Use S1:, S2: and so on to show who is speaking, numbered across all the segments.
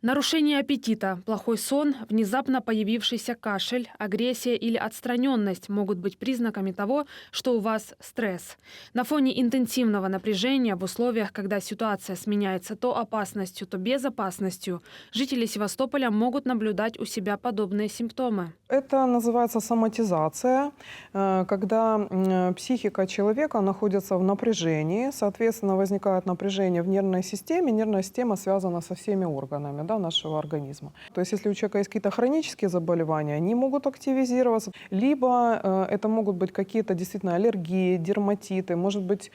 S1: Нарушение аппетита, плохой сон, внезапно появившийся кашель, агрессия или отстраненность могут быть признаками того, что у вас стресс. На фоне интенсивного напряжения в условиях, когда ситуация сменяется то опасностью, то безопасностью, жители Севастополя могут наблюдать у себя подобные симптомы.
S2: Это называется соматизация, когда психика человека находится в напряжении, соответственно, возникает напряжение в нервной системе. Нервная система связана со всеми органами, да, нашего организма. То есть если у человека есть какие-то хронические заболевания, они могут активизироваться, либо это могут быть какие-то действительно аллергии, дерматиты, может быть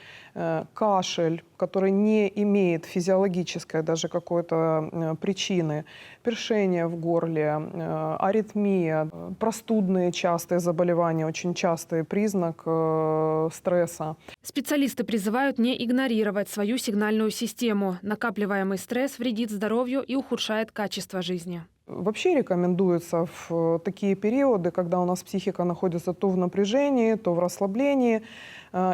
S2: кашель, который не имеет физиологической даже какой-то причины, першение в горле, аритмия, простудные частые заболевания, очень частый признак стресса.
S1: Специалисты призывают не игнорировать свою сигнальную систему. Накапливаемый стресс вредит здоровью и ухудшает качество жизни.
S2: Вообще рекомендуется в такие периоды, когда у нас психика находится то в напряжении, то в расслаблении,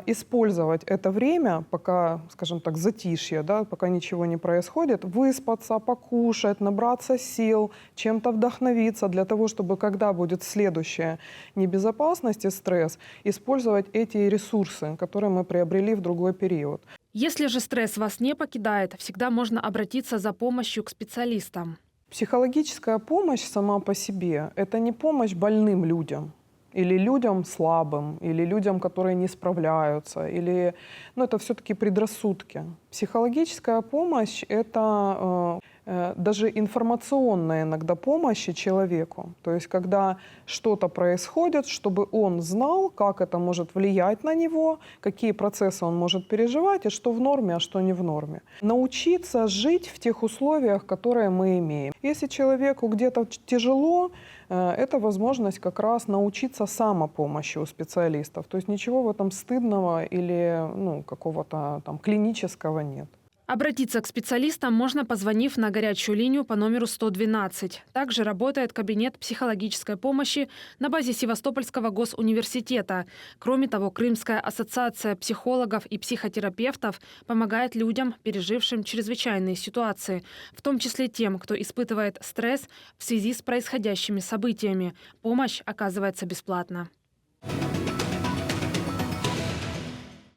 S2: использовать это время, пока, скажем так, затишье, да, пока ничего не происходит, выспаться, покушать, набраться сил, чем-то вдохновиться для того, чтобы, когда будет следующая небезопасность и стресс, использовать эти ресурсы, которые мы приобрели в другой период.
S1: Если же стресс вас не покидает, всегда можно обратиться за помощью к специалистам.
S2: Психологическая помощь сама по себе – это не помощь больным людям, или людям слабым, или людям, которые не справляются, или, это все-таки предрассудки. Психологическая помощь – это даже информационная иногда помощь человеку. То есть когда что-то происходит, чтобы он знал, как это может влиять на него, какие процессы он может переживать, и что в норме, а что не в норме. Научиться жить в тех условиях, которые мы имеем. Если человеку где-то тяжело, это возможность как раз научиться самопомощи у специалистов. То есть ничего в этом стыдного или какого-то там клинического нет.
S1: Обратиться к специалистам можно, позвонив на горячую линию по номеру 112. Также работает кабинет психологической помощи на базе Севастопольского госуниверситета. Кроме того, Крымская ассоциация психологов и психотерапевтов помогает людям, пережившим чрезвычайные ситуации, в том числе тем, кто испытывает стресс в связи с происходящими событиями. Помощь оказывается бесплатно.